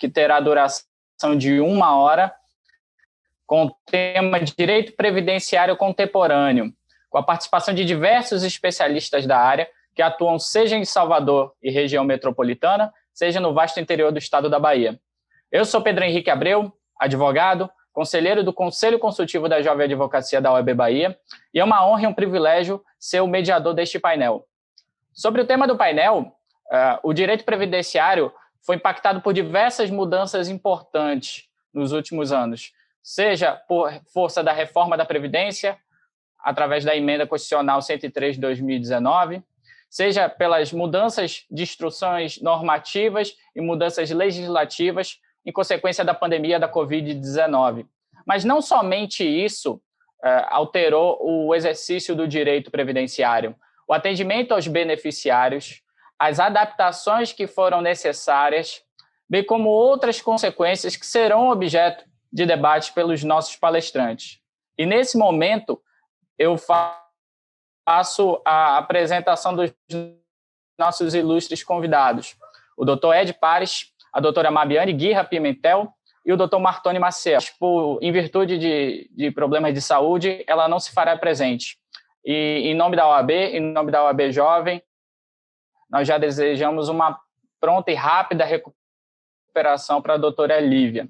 que terá duração de 1 hora, com o tema Direito Previdenciário Contemporâneo, com a participação de diversos especialistas da área que atuam seja em Salvador e região metropolitana, seja no vasto interior do estado da Bahia. Eu sou Pedro Henrique Abreu, advogado, conselheiro do Conselho Consultivo da Jovem Advocacia da OAB Bahia, e é uma honra e um privilégio ser o mediador deste painel. Sobre o tema do painel, o direito previdenciário foi impactado por diversas mudanças importantes nos últimos anos, seja por força da reforma da Previdência, através da Emenda Constitucional 103 de 2019, seja pelas mudanças de instruções normativas e mudanças legislativas em consequência da pandemia da Covid-19. Mas não somente isso alterou o exercício do direito previdenciário. O atendimento aos beneficiários, as adaptações que foram necessárias, bem como outras consequências que serão objeto de debate pelos nossos palestrantes. E, nesse momento, eu faço a apresentação dos nossos ilustres convidados, o Dr. Ed Pares, a doutora Mabiane Guirra Pimentel e o Dr. Martoni Maciel. Em virtude de problemas de saúde, ela não se fará presente. E, em nome da OAB, em nome da OAB Jovem, nós já desejamos uma pronta e rápida recuperação para a doutora Lívia.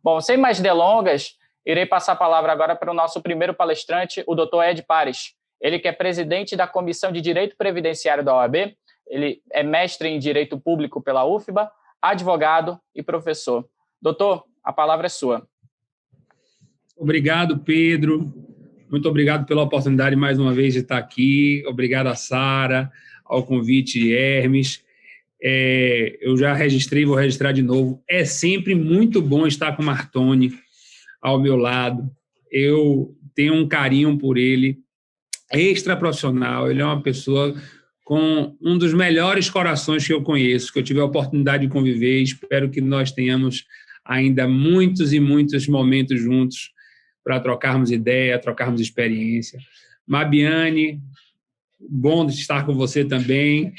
Bom, sem mais delongas, irei passar a palavra agora para o nosso primeiro palestrante, o Dr. Ed Pares. Ele que é presidente da Comissão de Direito Previdenciário da OAB, ele é mestre em Direito Público pela UFBA, advogado e professor. Doutor, a palavra é sua. Obrigado, Pedro. Muito obrigado pela oportunidade mais uma vez de estar aqui. Obrigado a Sara, ao convite de Hermes. Eu já registrei, vou registrar de novo. É sempre muito bom estar com o Martoni ao meu lado. Eu tenho um carinho por ele, extra profissional. Ele é uma pessoa com um dos melhores corações que eu conheço, que eu tive a oportunidade de conviver. Espero que nós tenhamos ainda muitos e muitos momentos juntos para trocarmos ideia, trocarmos experiência. Mabiane, bom estar com você também.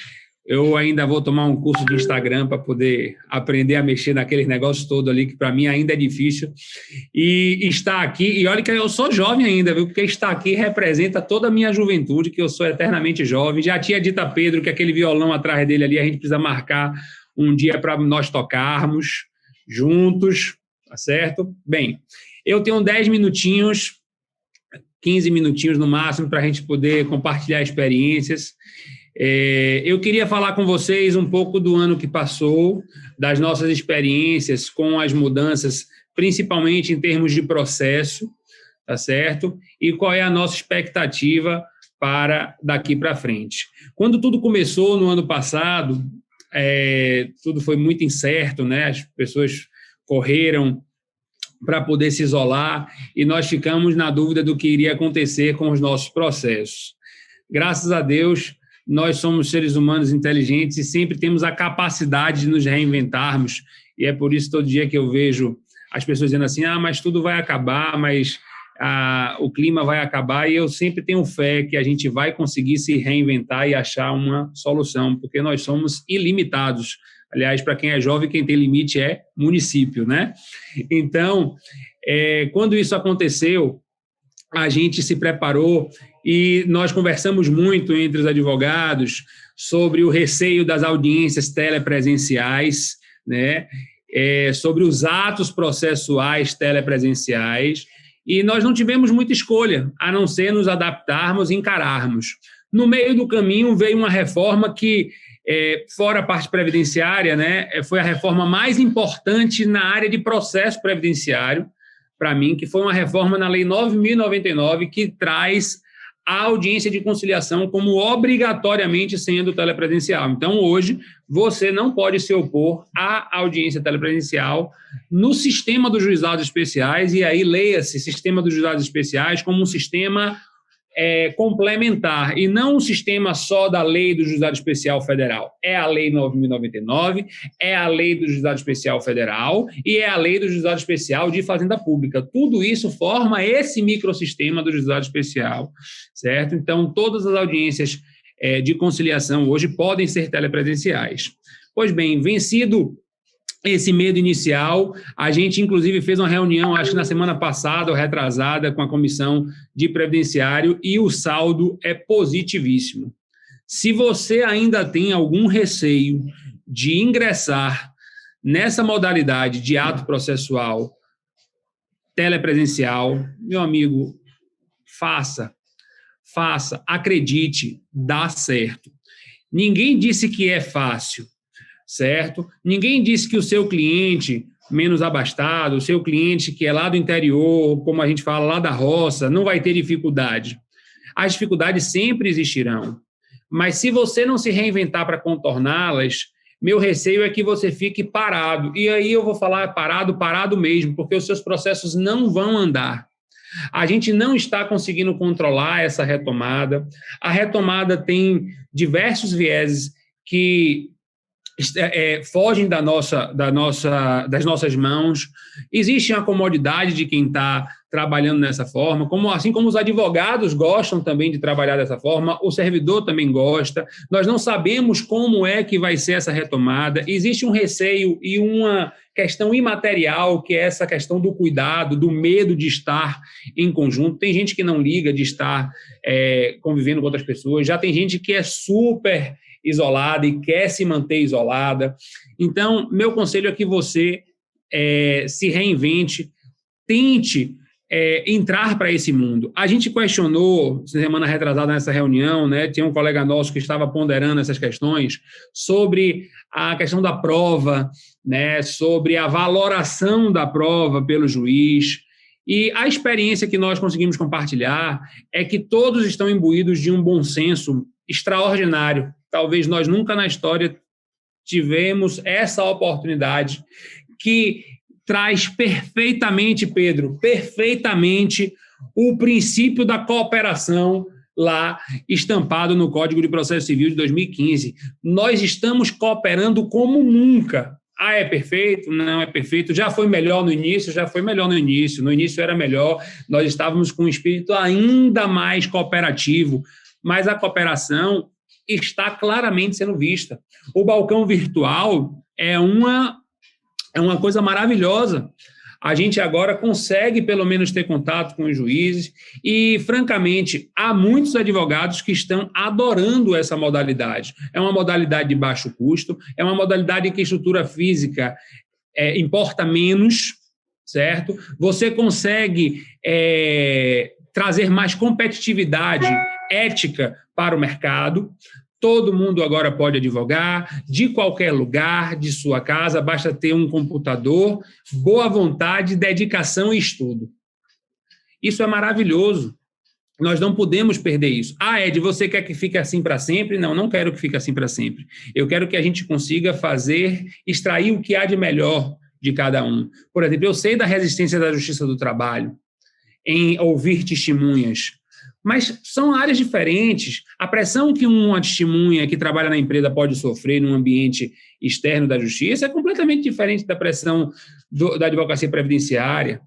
Eu ainda vou tomar um curso de Instagram para poder aprender a mexer naqueles negócios todos ali, que para mim ainda é difícil. E estar aqui, e olha que eu sou jovem ainda, viu? Porque estar aqui representa toda a minha juventude, que eu sou eternamente jovem. Já tinha dito a Pedro que aquele violão atrás dele ali, a gente precisa marcar um dia para nós tocarmos juntos, tá certo? Bem, eu tenho 10 minutinhos, 15 minutinhos no máximo, para a gente poder compartilhar experiências. Eu queria falar com vocês um pouco do ano que passou, das nossas experiências com as mudanças, principalmente em termos de processo, tá certo? E qual é a nossa expectativa para daqui para frente. Quando tudo começou no ano passado, tudo foi muito incerto, né? As pessoas correram para poder se isolar e nós ficamos na dúvida do que iria acontecer com os nossos processos. Graças a Deus, nós somos seres humanos inteligentes e sempre temos a capacidade de nos reinventarmos, e é por isso todo dia que eu vejo as pessoas dizendo assim, mas tudo vai acabar, mas o clima vai acabar, e eu sempre tenho fé que a gente vai conseguir se reinventar e achar uma solução, porque nós somos ilimitados. Aliás, para quem é jovem, quem tem limite é município, né? Então, quando isso aconteceu, a gente se preparou e nós conversamos muito entre os advogados sobre o receio das audiências telepresenciais, né? Sobre os atos processuais telepresenciais, e nós não tivemos muita escolha, a não ser nos adaptarmos e encararmos. No meio do caminho veio uma reforma que, fora a parte previdenciária, né, foi a reforma mais importante na área de processo previdenciário, para mim, que foi uma reforma na Lei 9.099, que traz a audiência de conciliação como obrigatoriamente sendo telepresencial. Então, hoje, você não pode se opor à audiência telepresencial no sistema dos juizados especiais, e aí leia-se sistema dos juizados especiais como um sistema complementar, e não um sistema só da Lei do Juizado Especial Federal. É a Lei 9.099, é a Lei do Juizado Especial Federal e é a Lei do Juizado Especial de Fazenda Pública. Tudo isso forma esse microsistema do Juizado Especial, certo? Então, todas as audiências de conciliação hoje podem ser telepresenciais. Pois bem, vencido esse medo inicial. A gente, inclusive, fez uma reunião, acho que na semana passada ou retrasada, com a Comissão de Previdenciário, e o saldo é positivíssimo. Se você ainda tem algum receio de ingressar nessa modalidade de ato processual telepresencial, meu amigo, faça, acredite, dá certo. Ninguém disse que é fácil, certo? Ninguém disse que o seu cliente menos abastado, o seu cliente que é lá do interior, como a gente fala, lá da roça, não vai ter dificuldade. As dificuldades sempre existirão, mas se você não se reinventar para contorná-las, meu receio é que você fique parado. E aí eu vou falar parado mesmo, porque os seus processos não vão andar. A gente não está conseguindo controlar essa retomada. A retomada tem diversos vieses que fogem das nossas mãos. Existe a comodidade de quem está trabalhando dessa forma, assim como os advogados gostam também de trabalhar dessa forma, o servidor também gosta. Nós não sabemos como é que vai ser essa retomada. Existe um receio e uma questão imaterial, que é essa questão do cuidado, do medo de estar em conjunto. Tem gente que não liga de estar convivendo com outras pessoas, já tem gente que é super isolada e quer se manter isolada. Então, meu conselho é que você se reinvente, tente entrar para esse mundo. A gente questionou, semana retrasada nessa reunião, né, tinha um colega nosso que estava ponderando essas questões sobre a questão da prova, né, sobre a valoração da prova pelo juiz. E a experiência que nós conseguimos compartilhar é que todos estão imbuídos de um bom senso extraordinário. Talvez nós nunca na história tivemos essa oportunidade que traz perfeitamente, Pedro, perfeitamente o princípio da cooperação lá estampado no Código de Processo Civil de 2015. Nós estamos cooperando como nunca. É perfeito? Não é perfeito. Já foi melhor no início? Já foi melhor no início. No início era melhor. Nós estávamos com um espírito ainda mais cooperativo, mas a cooperação está claramente sendo vista. O balcão virtual é uma coisa maravilhosa. A gente agora consegue, pelo menos, ter contato com os juízes e, francamente, há muitos advogados que estão adorando essa modalidade. É uma modalidade de baixo custo, é uma modalidade em que a estrutura física importa menos, certo? Você consegue trazer mais competitividade ética para o mercado. Todo mundo agora pode advogar, de qualquer lugar, de sua casa, basta ter um computador, boa vontade, dedicação e estudo. Isso é maravilhoso. Nós não podemos perder isso. Ed, você quer que fique assim para sempre? Não, não quero que fique assim para sempre. Eu quero que a gente consiga extrair o que há de melhor de cada um. Por exemplo, eu sei da resistência da Justiça do Trabalho em ouvir testemunhas, mas são áreas diferentes. A pressão que uma testemunha que trabalha na empresa pode sofrer num ambiente externo da justiça é completamente diferente da pressão da advocacia previdenciária.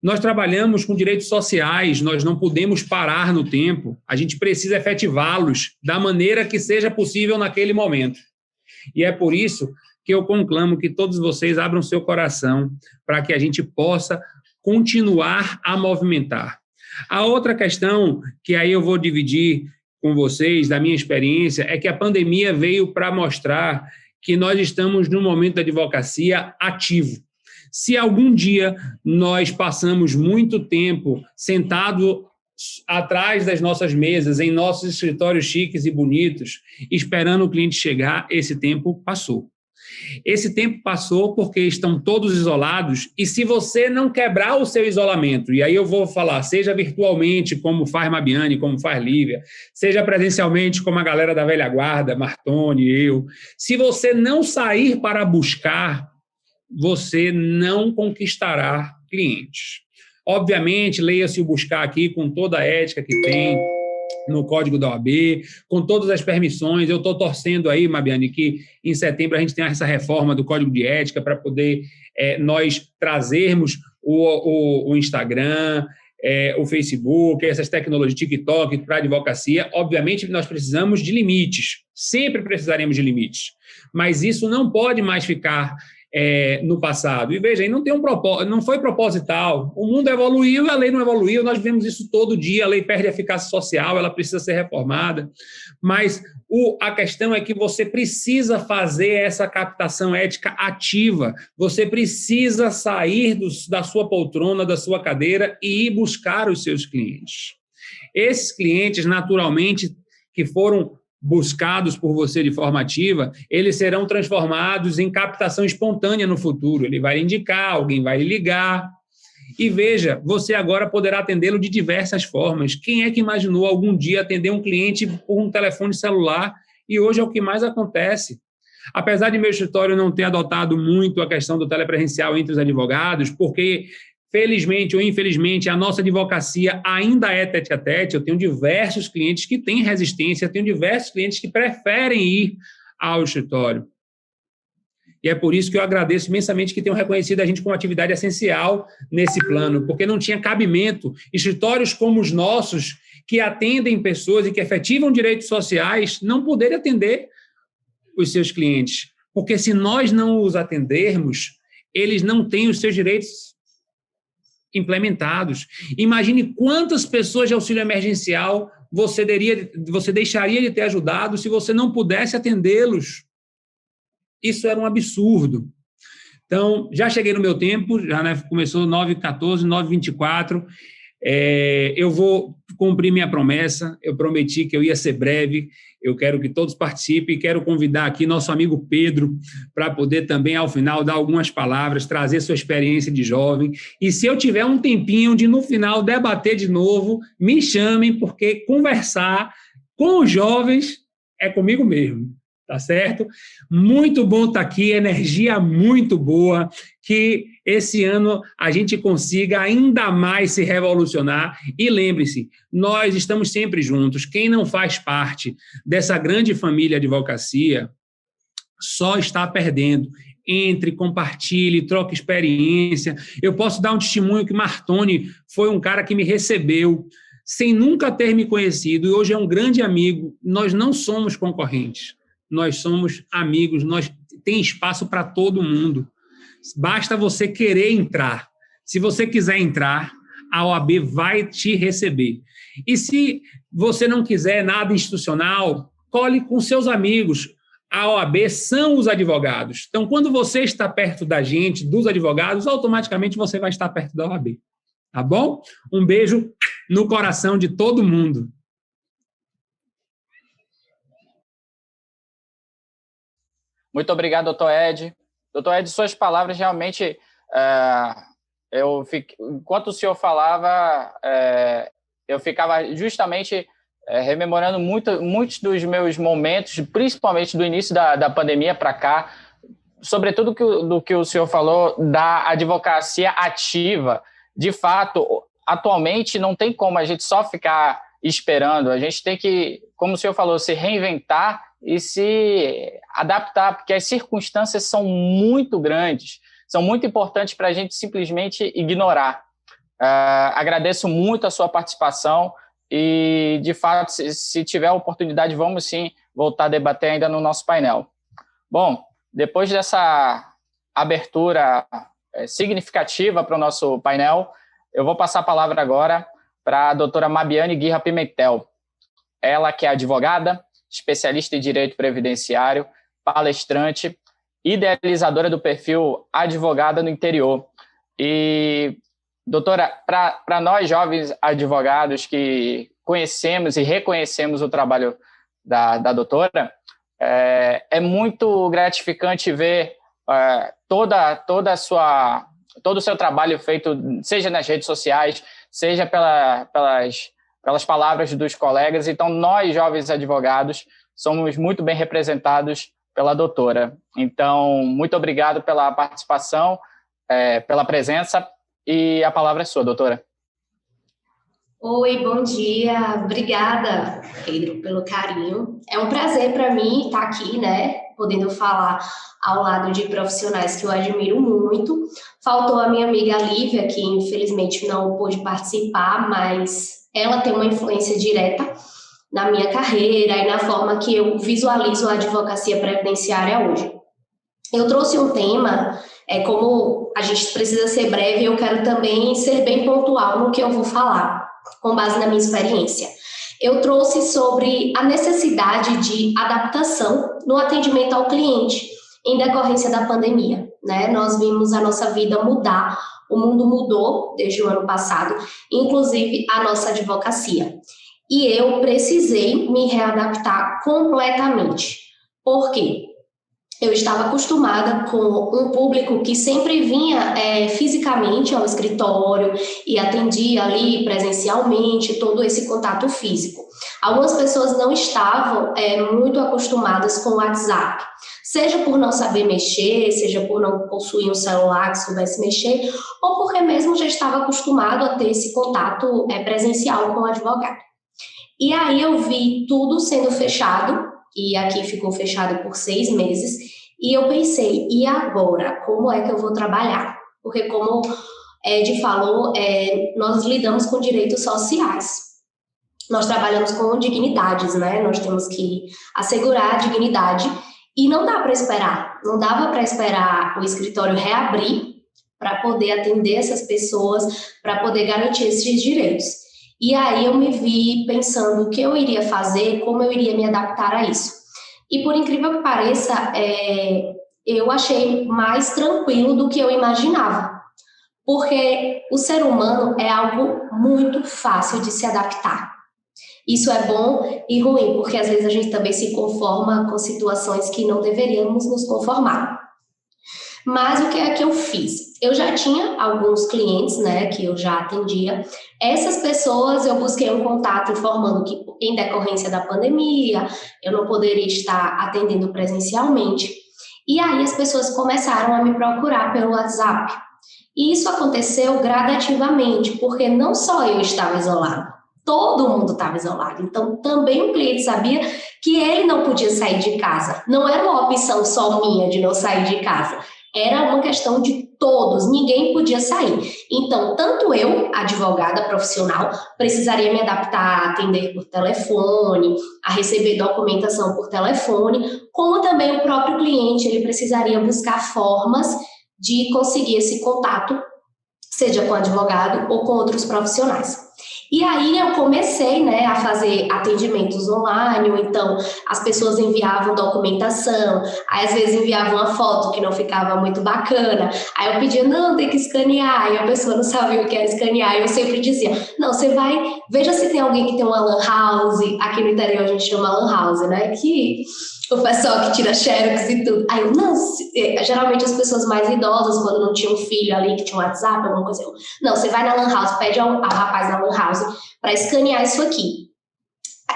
Nós trabalhamos com direitos sociais, nós não podemos parar no tempo, a gente precisa efetivá-los da maneira que seja possível naquele momento. E é por isso que eu conclamo que todos vocês abram seu coração para que a gente possa continuar a movimentar. A outra questão que aí eu vou dividir com vocês, da minha experiência, é que a pandemia veio para mostrar que nós estamos num momento da advocacia ativo. Se algum dia nós passamos muito tempo sentado atrás das nossas mesas, em nossos escritórios chiques e bonitos, esperando o cliente chegar, esse tempo passou. Esse tempo passou porque estão todos isolados e se você não quebrar o seu isolamento, e aí eu vou falar, seja virtualmente, como faz Mabiane, como faz Lívia, seja presencialmente, como a galera da velha guarda, Martoni, eu, se você não sair para buscar, você não conquistará clientes. Obviamente, leia-se o buscar aqui com toda a ética que tem no Código da OAB, com todas as permissões. Eu estou torcendo aí, Mabiane, que em setembro a gente tenha essa reforma do Código de Ética para poder nós trazermos o Instagram, o Facebook, essas tecnologias, TikTok para a advocacia. Obviamente, nós precisamos de limites, sempre precisaremos de limites, mas isso não pode mais ficar no passado. E veja, não tem não foi proposital. O mundo evoluiu e a lei não evoluiu. Nós vemos isso todo dia. A lei perde a eficácia social, ela precisa ser reformada. Mas a questão é que você precisa fazer essa captação ética ativa. Você precisa sair da sua poltrona, da sua cadeira e ir buscar os seus clientes. Esses clientes, naturalmente, que foram buscados por você de forma ativa, eles serão transformados em captação espontânea no futuro. Ele vai indicar, alguém vai ligar. E veja, você agora poderá atendê-lo de diversas formas. Quem é que imaginou algum dia atender um cliente por um telefone celular? E hoje é o que mais acontece. Apesar de meu escritório não ter adotado muito a questão do telepresencial entre os advogados, porque, felizmente ou infelizmente, a nossa advocacia ainda é tete-a-tete. Eu tenho diversos clientes que têm resistência, tenho diversos clientes que preferem ir ao escritório. E é por isso que eu agradeço imensamente que tenham reconhecido a gente como atividade essencial nesse plano, porque não tinha cabimento. Escritórios como os nossos, que atendem pessoas e que efetivam direitos sociais, não poderem atender os seus clientes. Porque se nós não os atendermos, eles não têm os seus direitos implementados. Imagine quantas pessoas de auxílio emergencial você deixaria de ter ajudado se você não pudesse atendê-los. Isso era um absurdo. Então, já cheguei no meu tempo, já começou 9h14, 9h24. Eu vou cumprir minha promessa. Eu prometi que eu ia ser breve. Eu quero que todos participem. Quero convidar aqui nosso amigo Pedro para poder também, ao final, dar algumas palavras, trazer sua experiência de jovem. E se eu tiver um tempinho de, no final, debater de novo, me chamem, porque conversar com os jovens é comigo mesmo. Tá certo? Muito bom estar aqui, energia muito boa, que esse ano a gente consiga ainda mais se revolucionar. E lembre-se, nós estamos sempre juntos. Quem não faz parte dessa grande família de advocacia só está perdendo. Entre, compartilhe, troque experiência. Eu posso dar um testemunho que Martoni foi um cara que me recebeu sem nunca ter me conhecido e hoje é um grande amigo. Nós não somos concorrentes. Nós somos amigos, tem espaço para todo mundo. Basta você querer entrar. Se você quiser entrar, a OAB vai te receber. E se você não quiser nada institucional, cole com seus amigos. A OAB são os advogados. Então, quando você está perto da gente, dos advogados, automaticamente você vai estar perto da OAB. Tá bom? Um beijo no coração de todo mundo. Muito obrigado, doutor Ed. Doutor Ed, suas palavras realmente, enquanto o senhor falava, eu ficava justamente rememorando muitos dos meus momentos, principalmente do início da pandemia para cá, sobretudo do que o senhor falou da advocacia ativa. De fato, atualmente não tem como a gente só ficar esperando, a gente tem que, como o senhor falou, se reinventar e se adaptar, porque as circunstâncias são muito grandes, são muito importantes para a gente simplesmente ignorar. Agradeço muito a sua participação e, de fato, se tiver oportunidade, vamos sim voltar a debater ainda no nosso painel. Bom, depois dessa abertura significativa para o nosso painel, eu vou passar a palavra agora para a doutora Mabiane Guirra Pimentel. Ela que é advogada, especialista em direito previdenciário, palestrante, idealizadora do perfil Advogada no Interior. E, doutora, para nós jovens advogados que conhecemos e reconhecemos o trabalho da doutora, é muito gratificante ver todo o seu trabalho feito, seja nas redes sociais, seja pelas palavras dos colegas. Então, nós, jovens advogados, somos muito bem representados pela doutora. Então, muito obrigado pela participação, pela presença, e a palavra é sua, doutora. Oi, bom dia. Obrigada, Pedro, pelo carinho. É um prazer para mim estar aqui, né, podendo falar ao lado de profissionais que eu admiro muito. Faltou a minha amiga Lívia, que infelizmente não pôde participar, mas ela tem uma influência direta na minha carreira e na forma que eu visualizo a advocacia previdenciária hoje. Eu trouxe um tema, como a gente precisa ser breve, eu quero também ser bem pontual no que eu vou falar, com base na minha experiência. Eu trouxe sobre a necessidade de adaptação no atendimento ao cliente em decorrência da pandemia, né? Nós vimos a nossa vida mudar, o mundo mudou desde o ano passado, inclusive a nossa advocacia. E eu precisei me readaptar completamente. Por quê? Eu estava acostumada com um público que sempre vinha fisicamente ao escritório e atendia ali presencialmente, todo esse contato físico. Algumas pessoas não estavam muito acostumadas com o WhatsApp, seja por não saber mexer, seja por não possuir um celular que soubesse mexer, ou porque mesmo já estava acostumado a ter esse contato presencial com o advogado. E aí eu vi tudo sendo fechado, e aqui ficou fechado por 6 meses, e eu pensei, e agora? Como é que eu vou trabalhar? Porque como Ed falou, nós lidamos com direitos sociais. Nós trabalhamos com dignidades, né? Nós temos que assegurar a dignidade, e não dá para esperar. Não dava para esperar o escritório reabrir para poder atender essas pessoas, para poder garantir esses direitos. E aí eu me vi pensando o que eu iria fazer, como eu iria me adaptar a isso. E por incrível que pareça, eu achei mais tranquilo do que eu imaginava. Porque o ser humano é algo muito fácil de se adaptar. Isso é bom e ruim, porque às vezes a gente também se conforma com situações que não deveríamos nos conformar. Mas o que é que eu fiz? Eu já tinha alguns clientes, né, que eu já atendia. Essas pessoas eu busquei um contato informando que, em decorrência da pandemia, eu não poderia estar atendendo presencialmente. E aí as pessoas começaram a me procurar pelo WhatsApp. E isso aconteceu gradativamente, porque não só eu estava isolada, todo mundo estava isolado. Então, também o cliente sabia que ele não podia sair de casa. Não era uma opção só minha de não sair de casa. Era uma questão de todos, ninguém podia sair. Então, tanto eu, advogada profissional, precisaria me adaptar a atender por telefone, a receber documentação por telefone, como também o próprio cliente, ele precisaria buscar formas de conseguir esse contato, seja com advogado ou com outros profissionais. E aí eu comecei, né, a fazer atendimentos online, ou então as pessoas enviavam documentação, aí às vezes enviavam uma foto que não ficava muito bacana, aí eu pedia, não, tem que escanear, e a pessoa não sabia o que era escanear, e eu sempre dizia, não, você vai, veja se tem alguém que tem uma lan house, aqui no interior a gente chama lan house, né, que o pessoal que tira xerox e tudo. Aí eu, não, geralmente as pessoas mais idosas, quando não tinha um filho ali, que tinha um WhatsApp, alguma coisa, não, você vai na lan house, pede ao rapaz da lan house para escanear isso aqui.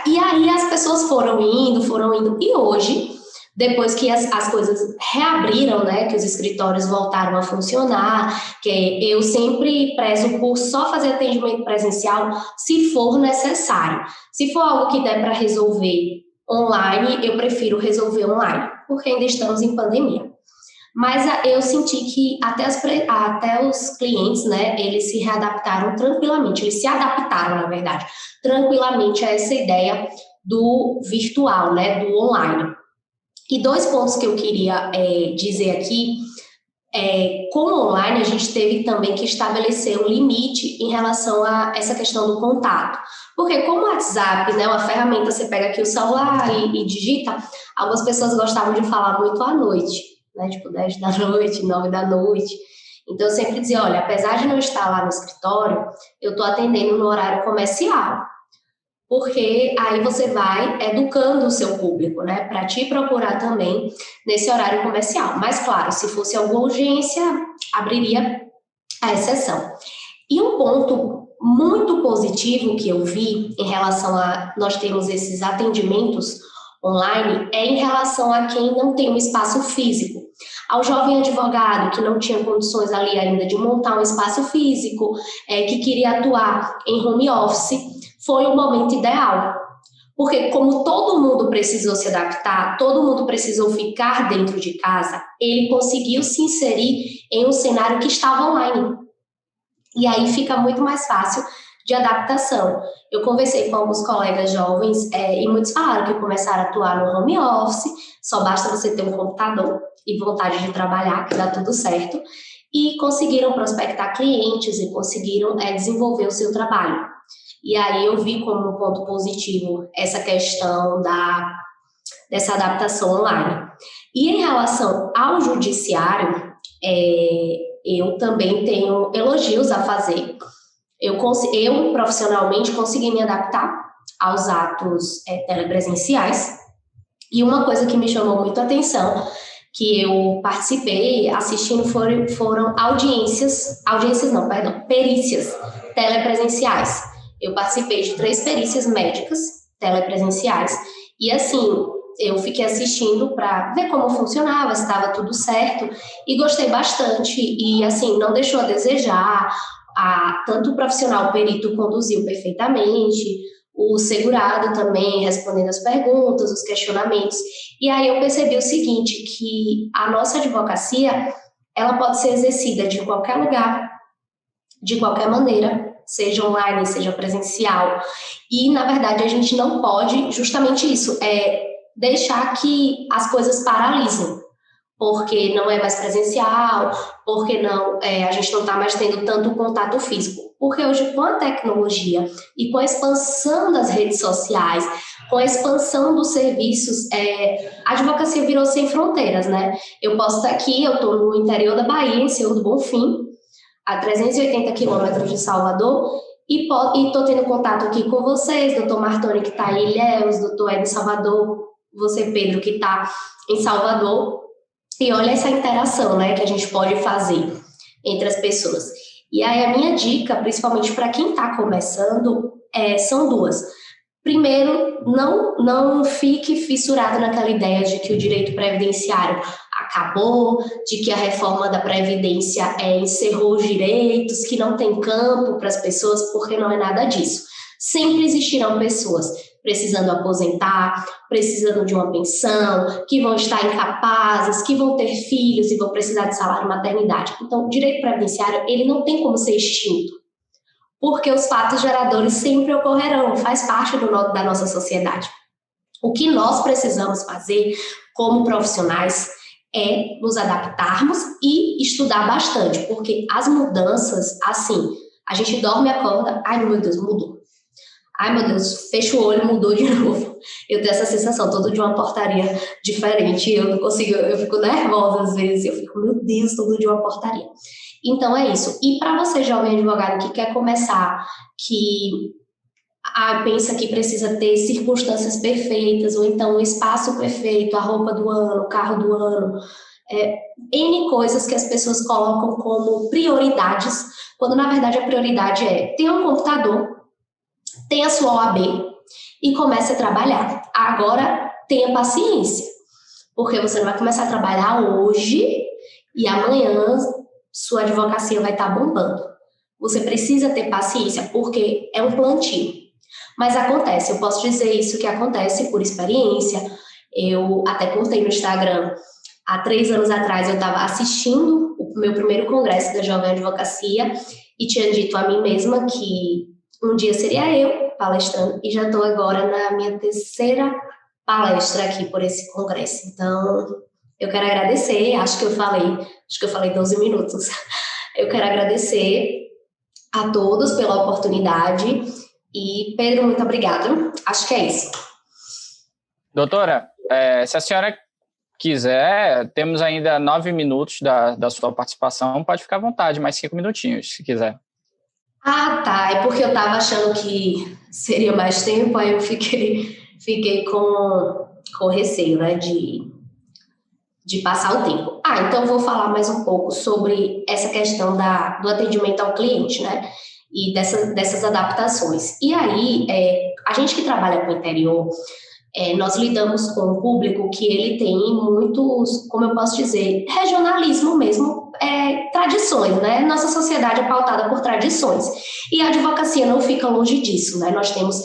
E aí as pessoas foram indo, e hoje, depois que as coisas reabriram, né, que os escritórios voltaram a funcionar, que eu sempre prezo por só fazer atendimento presencial se for necessário. Se for algo que der para resolver online, eu prefiro resolver online, porque ainda estamos em pandemia. Mas eu senti que até os clientes, né, eles se readaptaram tranquilamente, eles se adaptaram, na verdade, tranquilamente a essa ideia do virtual, né, do online. E 2 pontos que eu queria dizer aqui, com o online a gente teve também que estabelecer um limite em relação a essa questão do contato. Porque como o WhatsApp, né, uma ferramenta, você pega aqui o celular e digita, algumas pessoas gostavam de falar muito à noite, né, tipo 10 da noite, 9 da noite. Então eu sempre dizia, olha, apesar de não estar lá no escritório, eu estou atendendo no horário comercial. Porque aí você vai educando o seu público, né, para te procurar também nesse horário comercial. Mas, claro, se fosse alguma urgência, abriria a exceção. E um ponto muito positivo que eu vi em relação a nós termos esses atendimentos online é em relação a quem não tem um espaço físico. Ao jovem advogado que não tinha condições ali ainda de montar um espaço físico, que queria atuar em home office, foi o momento ideal. Porque como todo mundo precisou se adaptar, todo mundo precisou ficar dentro de casa, ele conseguiu se inserir em um cenário que estava online. E aí fica muito mais fácil de adaptação. Eu conversei com alguns colegas jovens e muitos falaram que começaram a atuar no home office, só basta você ter um computador e vontade de trabalhar, que dá tudo certo, e conseguiram prospectar clientes e conseguiram desenvolver o seu trabalho. E aí eu vi como um ponto positivo essa questão dessa adaptação online. E em relação ao judiciário, eu também tenho elogios a fazer. Eu profissionalmente consegui me adaptar aos atos telepresenciais. E uma coisa que me chamou muito a atenção, que eu participei assistindo, foram perícias telepresenciais. Eu participei de 3 perícias médicas telepresenciais. E assim, eu fiquei assistindo para ver como funcionava, se estava tudo certo, e gostei bastante. E assim, não deixou a desejar. Tanto o profissional, o perito, conduziu perfeitamente, o segurado também respondendo as perguntas, os questionamentos. E aí eu percebi o seguinte, que a nossa advocacia, ela pode ser exercida de qualquer lugar, de qualquer maneira, seja online, seja presencial. E, na verdade, a gente não pode, justamente isso, deixar que as coisas paralisem, porque não é mais presencial, porque a gente não está mais tendo tanto contato físico. Porque hoje, com a tecnologia e com a expansão das redes sociais, com a expansão dos serviços, a advocacia virou sem fronteiras, né? Eu posso estar aqui, eu estou no interior da Bahia, em Senhor do Bonfim, a 380 quilômetros de Salvador, e estou tendo contato aqui com vocês, doutor Martoni, que está em Ilhéus, doutor Ed Salvador, você, Pedro, que está em Salvador. E olha essa interação, né, que a gente pode fazer entre as pessoas. E aí a minha dica, principalmente para quem está começando, são 2. Primeiro, não fique fissurado naquela ideia de que o direito previdenciário acabou, de que a reforma da Previdência encerrou os direitos, que não tem campo para as pessoas, porque não é nada disso. Sempre existirão pessoas precisando aposentar, precisando de uma pensão, que vão estar incapazes, que vão ter filhos e vão precisar de salário maternidade. Então, o direito previdenciário, ele não tem como ser extinto, porque os fatos geradores sempre ocorrerão, faz parte da nossa sociedade. O que nós precisamos fazer como profissionais é nos adaptarmos e estudar bastante, porque as mudanças, assim, a gente dorme e acorda, ai meu Deus, mudou. Ai meu Deus, fecha o olho, mudou de novo. Eu tenho essa sensação, todo dia uma portaria diferente, eu não consigo, eu fico nervosa às vezes, eu fico, meu Deus, todo dia uma portaria. Então é isso. E para você, jovem advogado, que quer começar, que pensa que precisa ter circunstâncias perfeitas, ou então o espaço perfeito, a roupa do ano, o carro do ano, N coisas que as pessoas colocam como prioridades, quando na verdade a prioridade é ter um computador, tenha a sua OAB e comece a trabalhar. Agora, tenha paciência, porque você não vai começar a trabalhar hoje e amanhã sua advocacia vai estar bombando. Você precisa ter paciência, porque é um plantio. Mas acontece, eu posso dizer isso que acontece por experiência. Eu até contei no Instagram, há 3 anos atrás eu estava assistindo o meu primeiro congresso da Jovem Advocacia e tinha dito a mim mesma que um dia seria eu palestrando, e já estou agora na minha 3ª palestra aqui por esse congresso. Então, eu quero agradecer, acho que eu falei 12 minutos. Eu quero agradecer a todos pela oportunidade e, Pedro, muito obrigada. Acho que é isso. Doutora, se a senhora quiser, temos ainda 9 minutos da sua participação, pode ficar à vontade, mais 5 minutinhos, se quiser. Ah, tá. É porque eu estava achando que seria mais tempo, aí eu fiquei com receio, né, de passar o tempo. Então eu vou falar mais um pouco sobre essa questão do atendimento ao cliente, né, e dessas adaptações. E aí, a gente que trabalha com o interior, nós lidamos com um público que ele tem muitos, como eu posso dizer, regionalismo mesmo, tradições, né? Nossa sociedade é pautada por tradições. E a advocacia não fica longe disso, né? Nós temos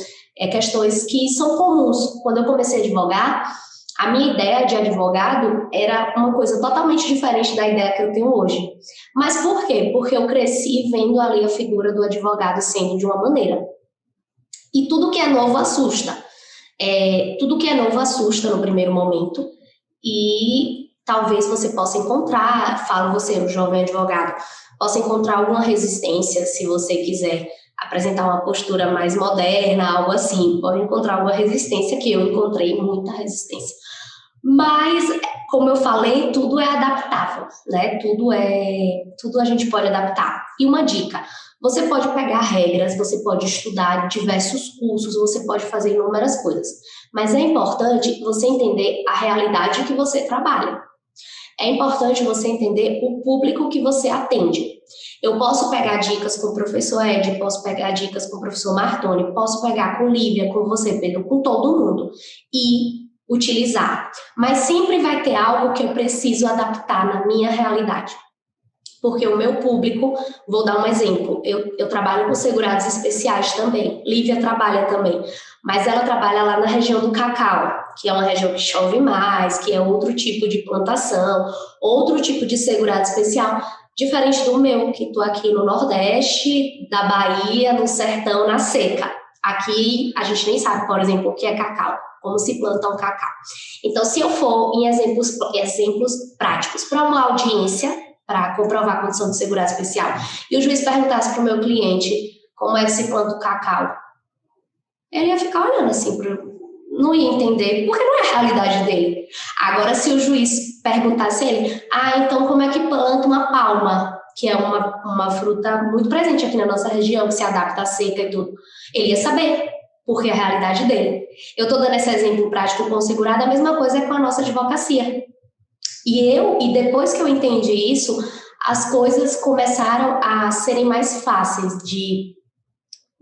questões que são comuns. Quando eu comecei a advogar, A minha ideia de advogado era uma coisa totalmente diferente da ideia que eu tenho hoje. Mas por quê? Porque eu cresci vendo ali a figura do advogado sendo de uma maneira. E tudo que é novo assusta. Tudo que é novo assusta no primeiro momento. E talvez você possa encontrar, falo você, o jovem advogado, possa encontrar alguma resistência se você quiser apresentar uma postura mais moderna, algo assim. Pode encontrar alguma resistência, que eu encontrei muita resistência. Mas, como eu falei, tudo é adaptável, né? Tudo a gente pode adaptar. E uma dica, você pode pegar regras, você pode estudar diversos cursos, você pode fazer inúmeras coisas. Mas é importante você entender a realidade que você trabalha. É importante você entender o público que você atende. Eu posso pegar dicas com o professor Ed, posso pegar dicas com o professor Martoni, posso pegar com Lívia, com você, Pedro, com todo mundo e utilizar. Mas sempre vai ter algo que eu preciso adaptar na minha realidade. Porque o meu público, vou dar um exemplo, eu trabalho com segurados especiais também, Lívia trabalha também, mas ela trabalha lá na região do Cacau, que é uma região que chove mais, que é outro tipo de plantação, outro tipo de segurado especial, diferente do meu, que estou aqui no Nordeste, da Bahia, no sertão, na seca. Aqui a gente nem sabe, por exemplo, o que é cacau, como se planta um cacau. Então, se eu for em exemplos práticos para uma audiência, para comprovar a condição de segurado especial, e o juiz perguntasse para o meu cliente como é que se planta o cacau, ele ia ficar olhando assim, não ia entender, porque não é a realidade dele. Agora, se o juiz perguntasse a ele, então como é que planta uma palma, que é uma fruta muito presente aqui na nossa região, que se adapta à seca e tudo, ele ia saber, porque é a realidade dele. Eu estou dando esse exemplo prático com o segurado, a mesma coisa é com a nossa advocacia. E depois que eu entendi isso, as coisas começaram a serem mais fáceis de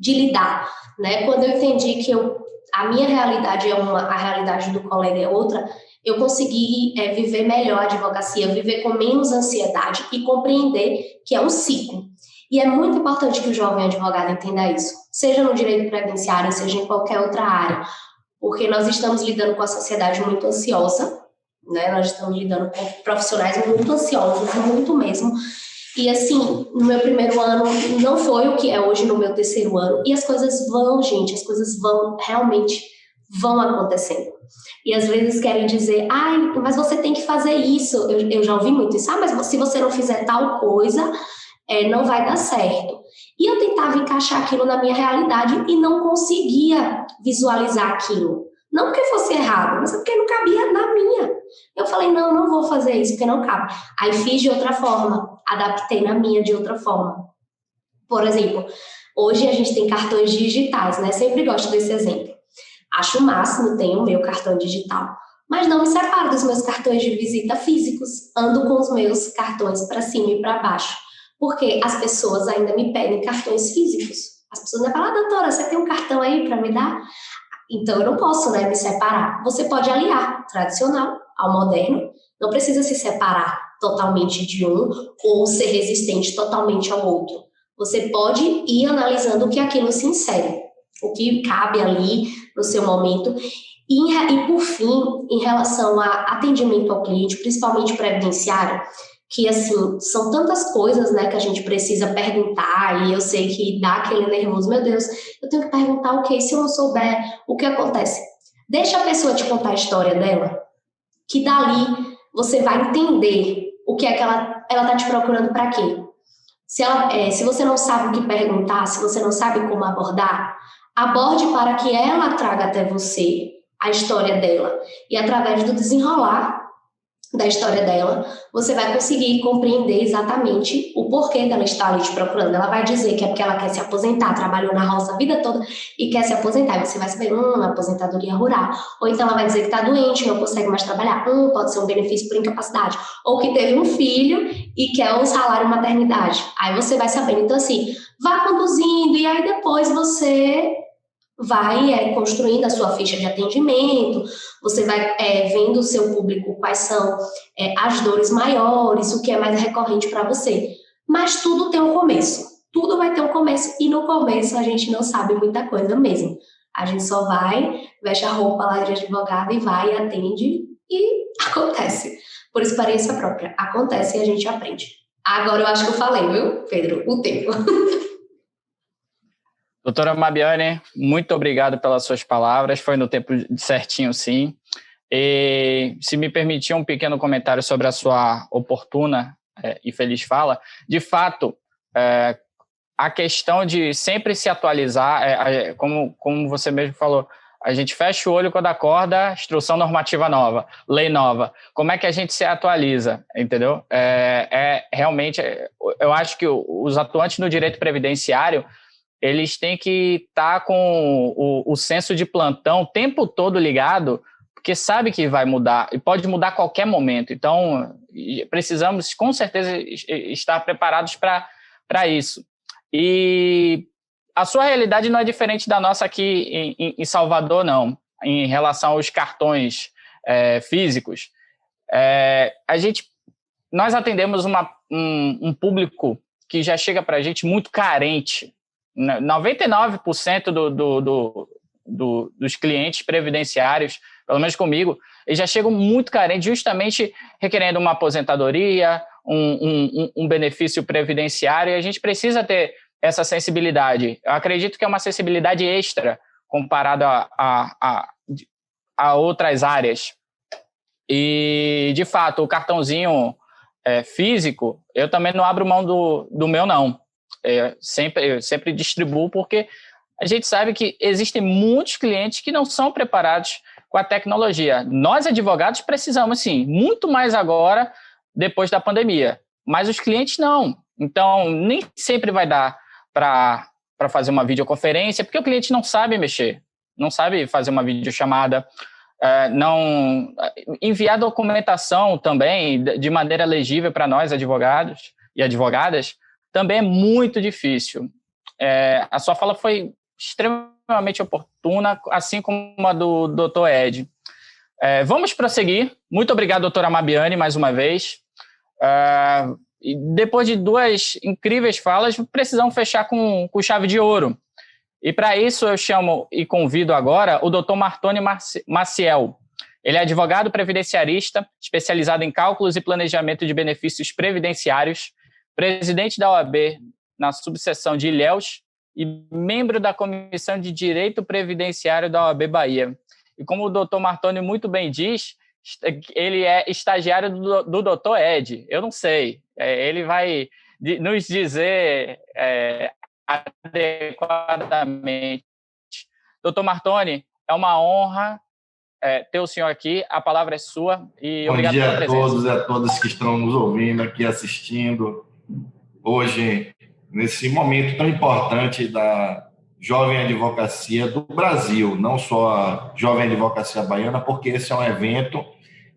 lidar, né? Quando eu entendi que a minha realidade é uma, a realidade do colega é outra, eu consegui viver melhor a advocacia, viver com menos ansiedade e compreender que é um ciclo. E é muito importante que o jovem advogado entenda isso, seja no direito previdenciário, seja em qualquer outra área, porque nós estamos lidando com a sociedade muito ansiosa, né? Nós estamos lidando com profissionais muito ansiosos, muito mesmo. E assim, no meu primeiro ano não foi o que é hoje no meu terceiro ano. E as coisas vão, gente, as coisas realmente vão acontecendo. E às vezes querem dizer, mas você tem que fazer isso. Eu já ouvi muito isso, mas se você não fizer tal coisa, não vai dar certo. E eu tentava encaixar aquilo na minha realidade e não conseguia visualizar aquilo. Não porque fosse errado, mas porque não cabia na minha. Eu falei, não vou fazer isso, porque não cabe. Aí fiz de outra forma, adaptei na minha de outra forma. Por exemplo, hoje a gente tem cartões digitais, né? Sempre gosto desse exemplo. Acho o máximo, tenho o meu cartão digital, mas não me separo dos meus cartões de visita físicos. Ando com os meus cartões para cima e para baixo, porque as pessoas ainda me pedem cartões físicos. As pessoas me falam, doutora, você tem um cartão aí para me dar? Então, eu não posso, né, me separar. Você pode aliar tradicional ao moderno, não precisa se separar totalmente de um ou ser resistente totalmente ao outro. Você pode ir analisando o que aquilo se insere, o que cabe ali no seu momento. E por fim, em relação a atendimento ao cliente, principalmente previdenciário, que, assim, são tantas coisas, né, que a gente precisa perguntar, e eu sei que dá aquele nervoso, meu Deus, eu tenho que perguntar o quê? Se eu não souber, o que acontece? Deixa a pessoa te contar a história dela, que dali você vai entender o que é que ela tá te procurando para quê. Se você não sabe o que perguntar, se você não sabe como abordar, aborde para que ela traga até você a história dela, e através do desenrolar da história dela, você vai conseguir compreender exatamente o porquê dela estar ali te procurando. Ela vai dizer que é porque ela quer se aposentar, trabalhou na roça a vida toda e quer se aposentar. E você vai saber, aposentadoria rural. Ou então ela vai dizer que está doente, não consegue mais trabalhar. Pode ser um benefício por incapacidade. Ou que teve um filho e quer um salário maternidade. Aí você vai sabendo. Então, assim, vá conduzindo e aí depois você vai construindo a sua ficha de atendimento, você vai vendo o seu público, quais são as dores maiores, o que é mais recorrente para você. Mas tudo tem um começo, tudo vai ter um começo, e no começo a gente não sabe muita coisa mesmo. A gente só vai, veste a roupa lá de advogado e vai, atende e acontece. Por experiência própria, acontece e a gente aprende. Agora eu acho que eu falei, viu, Pedro? O tempo. Doutora Mabiane, muito obrigado pelas suas palavras, foi no tempo certinho, sim. E se me permitir um pequeno comentário sobre a sua oportuna e feliz fala, de fato, a questão de sempre se atualizar, como você mesmo falou, a gente fecha o olho quando acorda, instrução normativa nova, lei nova. Como é que a gente se atualiza, entendeu? Realmente, eu acho que os atuantes no direito previdenciário, eles têm que estar com o senso de plantão o tempo todo ligado, porque sabe que vai mudar, e pode mudar a qualquer momento. Então, precisamos, com certeza, estar preparados para isso. E a sua realidade não é diferente da nossa aqui em Salvador, não, em relação aos cartões físicos. Nós atendemos um público que já chega para a gente muito carente. 99% dos clientes previdenciários, pelo menos comigo, eles já chegam muito carentes, justamente requerendo uma aposentadoria, um benefício previdenciário, e a gente precisa ter essa sensibilidade. Eu acredito que é uma sensibilidade extra comparada a outras áreas. E, de fato, o cartãozinho físico, eu também não abro mão do meu, não. Eu sempre distribuo, porque a gente sabe que existem muitos clientes que não são preparados com a tecnologia. Nós, advogados, precisamos, sim, muito mais agora, depois da pandemia. Mas os clientes não. Então, nem sempre vai dar para fazer uma videoconferência, porque o cliente não sabe mexer, não sabe fazer uma videochamada, enviar documentação também de maneira legível para nós, advogados e advogadas, também é muito difícil. A sua fala foi extremamente oportuna, assim como a do Dr. Ed. Vamos prosseguir. Muito obrigado, doutora Mabiane, mais uma vez. E depois de duas incríveis falas, precisamos fechar com chave de ouro. E para isso eu chamo e convido agora o Dr. Martoni Maciel. Ele é advogado previdenciarista, especializado em cálculos e planejamento de benefícios previdenciários, presidente da OAB na subseção de Ilhéus e membro da Comissão de Direito Previdenciário da OAB Bahia. E como o doutor Martoni muito bem diz, ele é estagiário do doutor Ed. Eu não sei, ele vai nos dizer adequadamente. Doutor Martoni, é uma honra ter o senhor aqui, a palavra é sua e obrigado pela presença. Bom dia a todos e a todas que estão nos ouvindo aqui, assistindo. Hoje, nesse momento tão importante da jovem advocacia do Brasil, não só a jovem advocacia baiana, porque esse é um evento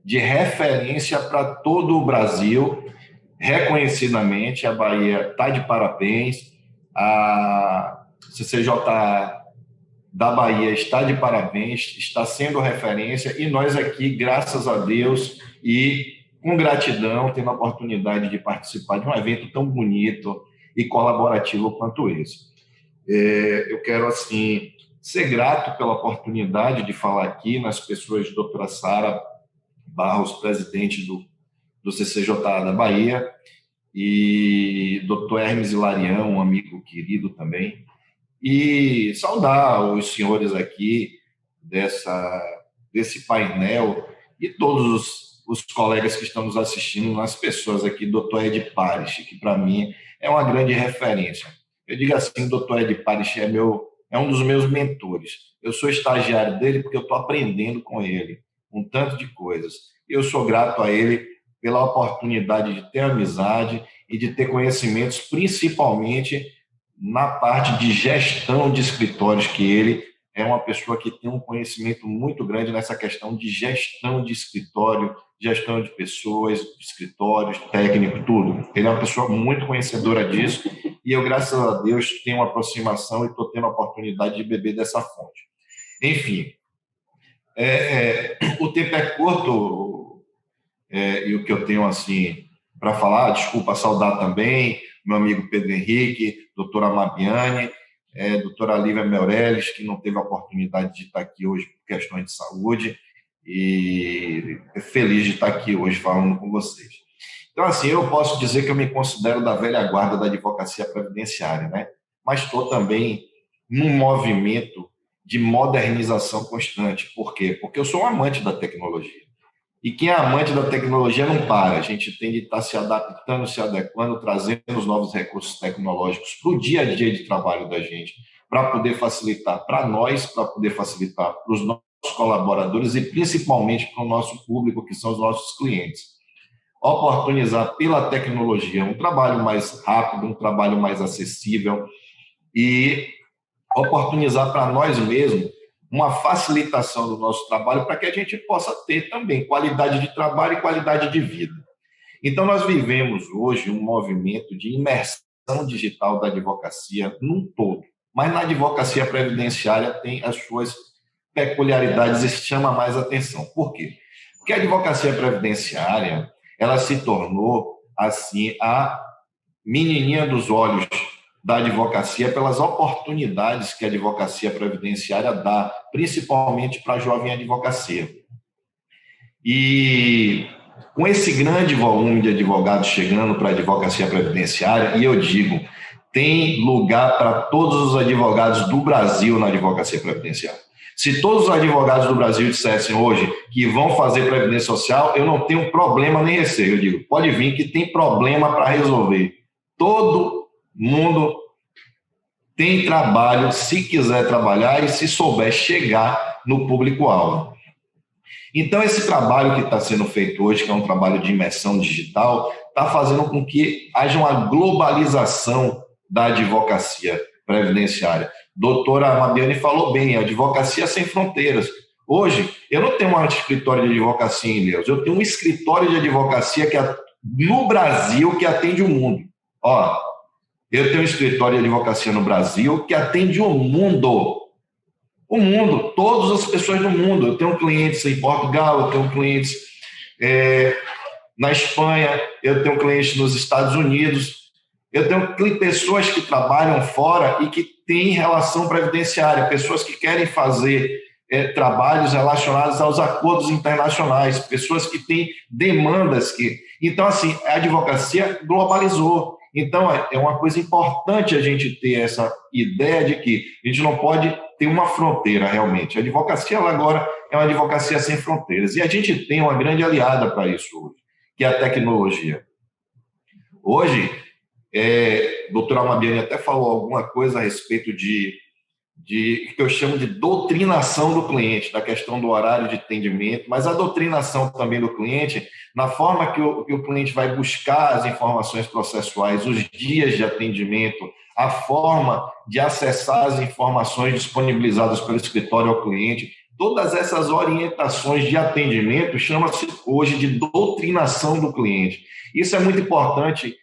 de referência para todo o Brasil, reconhecidamente. A Bahia está de parabéns, a CCJ da Bahia está de parabéns, está sendo referência, e nós aqui, graças a Deus e com gratidão, tendo a oportunidade de participar de um evento tão bonito e colaborativo quanto esse. Eu quero, assim, ser grato pela oportunidade de falar aqui nas pessoas de doutora Sara Barros, presidente do CCJ da Bahia, e doutor Hermes Hilarião, um amigo querido também, e saudar os senhores aqui desse painel e todos os colegas que estão nos assistindo, nas pessoas aqui, doutor Ed Paris, que para mim é uma grande referência. Eu digo assim, doutor Ed Paris é um dos meus mentores. Eu sou estagiário dele porque eu estou aprendendo com ele um tanto de coisas. Eu sou grato a ele pela oportunidade de ter amizade e de ter conhecimentos, principalmente na parte de gestão de escritórios, que ele é uma pessoa que tem um conhecimento muito grande nessa questão de gestão de escritório, gestão de pessoas, de escritórios, técnico, tudo. Ele é uma pessoa muito conhecedora disso e eu, graças a Deus, tenho uma aproximação e estou tendo a oportunidade de beber dessa fonte. Enfim, o tempo é curto e o que eu tenho assim para falar, desculpa, saudar também meu amigo Pedro Henrique, doutora Mabiane, doutora Lívia Meirelles, que não teve a oportunidade de estar aqui hoje por questões de saúde, e feliz de estar aqui hoje falando com vocês. Então, assim, eu posso dizer que eu me considero da velha guarda da advocacia previdenciária, né? Mas estou também num movimento de modernização constante. Por quê? Porque eu sou um amante da tecnologia. E quem é amante da tecnologia não para. A gente tem de estar se adaptando, se adequando, trazendo os novos recursos tecnológicos para o dia a dia de trabalho da gente, para poder facilitar para nós, para poder facilitar para os nossos colaboradores e principalmente para o nosso público, que são os nossos clientes. Oportunizar pela tecnologia um trabalho mais rápido, um trabalho mais acessível e oportunizar para nós mesmos uma facilitação do nosso trabalho para que a gente possa ter também qualidade de trabalho e qualidade de vida. Então, nós vivemos hoje um movimento de imersão digital da advocacia num todo, mas na advocacia previdenciária tem as suas peculiaridades e chama mais atenção. Por quê? Porque a advocacia previdenciária ela se tornou, assim, a menininha dos olhos da advocacia pelas oportunidades que a advocacia previdenciária dá, principalmente para a jovem advocacia. E com esse grande volume de advogados chegando para a advocacia previdenciária, e eu digo, tem lugar para todos os advogados do Brasil na advocacia previdenciária. Se todos os advogados do Brasil dissessem hoje que vão fazer previdência social, eu não tenho problema nem receio. Eu digo, pode vir que tem problema para resolver. Todo mundo tem trabalho, se quiser trabalhar e se souber chegar no público-alvo. Então, esse trabalho que está sendo feito hoje, que é um trabalho de imersão digital, está fazendo com que haja uma globalização da advocacia previdenciária. Doutora Mabiane falou bem, advocacia sem fronteiras. Hoje, eu não tenho um escritório de advocacia em Ilhéus, eu tenho um escritório de advocacia no Brasil que atende o mundo. Eu tenho um escritório de advocacia no Brasil que atende o mundo. O mundo, todas as pessoas do mundo. Eu tenho clientes em Portugal, eu tenho clientes na Espanha, eu tenho clientes nos Estados Unidos, eu tenho pessoas que trabalham fora e que têm relação previdenciária, pessoas que querem fazer trabalhos relacionados aos acordos internacionais, pessoas que têm demandas que... Então, assim, a advocacia globalizou. Então, é uma coisa importante a gente ter essa ideia de que a gente não pode ter uma fronteira, realmente. A advocacia, ela agora, é uma advocacia sem fronteiras. E a gente tem uma grande aliada para isso hoje, que é a tecnologia. Hoje, a doutora Mabiane até falou alguma coisa a respeito de que eu chamo de doutrinação do cliente, da questão do horário de atendimento, mas a doutrinação também do cliente, na forma que o cliente vai buscar as informações processuais, os dias de atendimento, a forma de acessar as informações disponibilizadas pelo escritório ao cliente, todas essas orientações de atendimento chama-se hoje de doutrinação do cliente. Isso é muito importante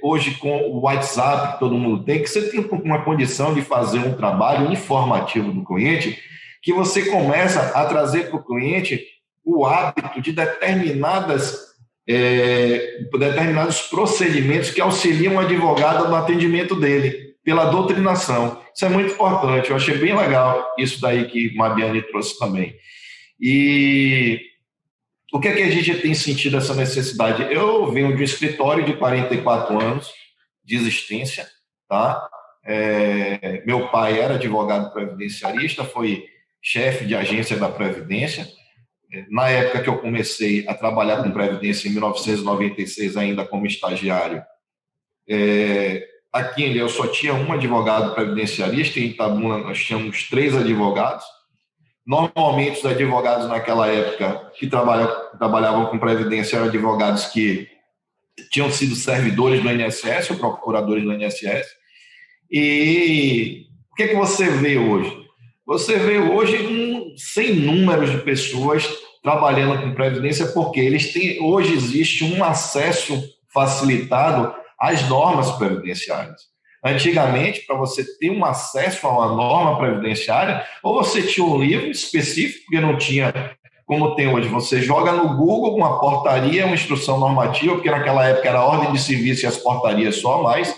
hoje com o WhatsApp que todo mundo tem, que você tem uma condição de fazer um trabalho informativo do cliente, que você começa a trazer para o cliente o hábito de determinados procedimentos que auxiliam o advogado no atendimento dele, pela doutrinação. Isso é muito importante, eu achei bem legal isso daí que Mabiane trouxe também. E o que é que a gente tem sentido essa necessidade? Eu venho de um escritório de 44 anos de existência, tá? Meu pai era advogado previdenciarista, foi chefe de agência da Previdência. Na época que eu comecei a trabalhar com Previdência, em 1996, ainda como estagiário, aqui em Ilhéus só tinha um advogado previdenciarista, em Itabuna nós tínhamos 3 advogados. Normalmente, os advogados naquela época que trabalhavam com Previdência eram advogados que tinham sido servidores do INSS ou procuradores do INSS. E o que é que você vê hoje? Você vê hoje sem números de pessoas trabalhando com Previdência, porque hoje existe um acesso facilitado às normas previdenciárias. Antigamente, para você ter um acesso a uma norma previdenciária, ou você tinha um livro específico, porque não tinha como tem hoje. Você joga no Google uma portaria, uma instrução normativa, porque naquela época era a ordem de serviço e as portarias só mais.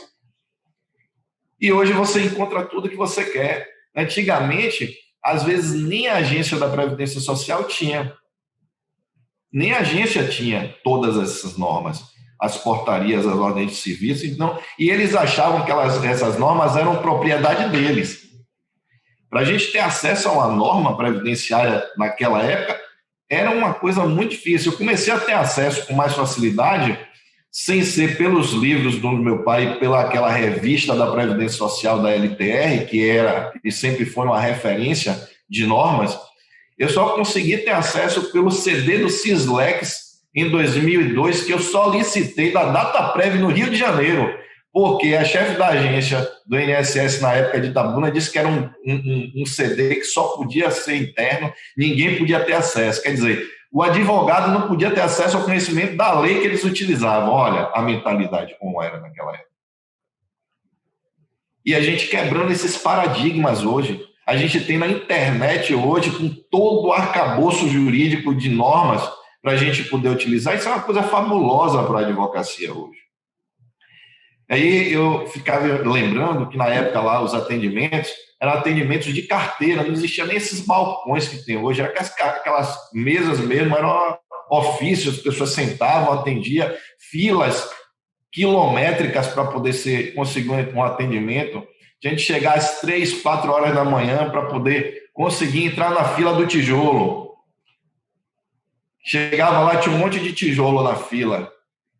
E hoje você encontra tudo que você quer. Antigamente, às vezes, nem a agência da Previdência Social tinha. Nem a agência tinha todas essas normas, as portarias, as ordens de serviço. Então, e eles achavam que essas normas eram propriedade deles. Para a gente ter acesso a uma norma previdenciária naquela época, era uma coisa muito difícil. Eu comecei a ter acesso com mais facilidade, sem ser pelos livros do meu pai, pela aquela revista da Previdência Social da LTR, que era e sempre foi uma referência de normas. Eu só consegui ter acesso pelo CD do Sislex em 2002, que eu solicitei da DataPrev no Rio de Janeiro, porque a chefe da agência do INSS na época de Itabuna disse que era um CD que só podia ser interno, ninguém podia ter acesso. Quer dizer, o advogado não podia ter acesso ao conhecimento da lei que eles utilizavam. Olha a mentalidade como era naquela época. E a gente quebrando esses paradigmas hoje. A gente tem na internet hoje, com todo o arcabouço jurídico de normas para a gente poder utilizar. Isso é uma coisa fabulosa para a advocacia hoje. Aí eu ficava lembrando que na época lá os atendimentos eram atendimentos de carteira, não existia nem esses balcões que tem hoje, eram aquelas mesas mesmo, eram ofícios, as pessoas sentavam, atendiam, filas quilométricas para poder conseguir um atendimento. A gente chegar às 3, 4 horas da manhã para poder conseguir entrar na fila do tijolo. Chegava lá, tinha um monte de tijolo na fila.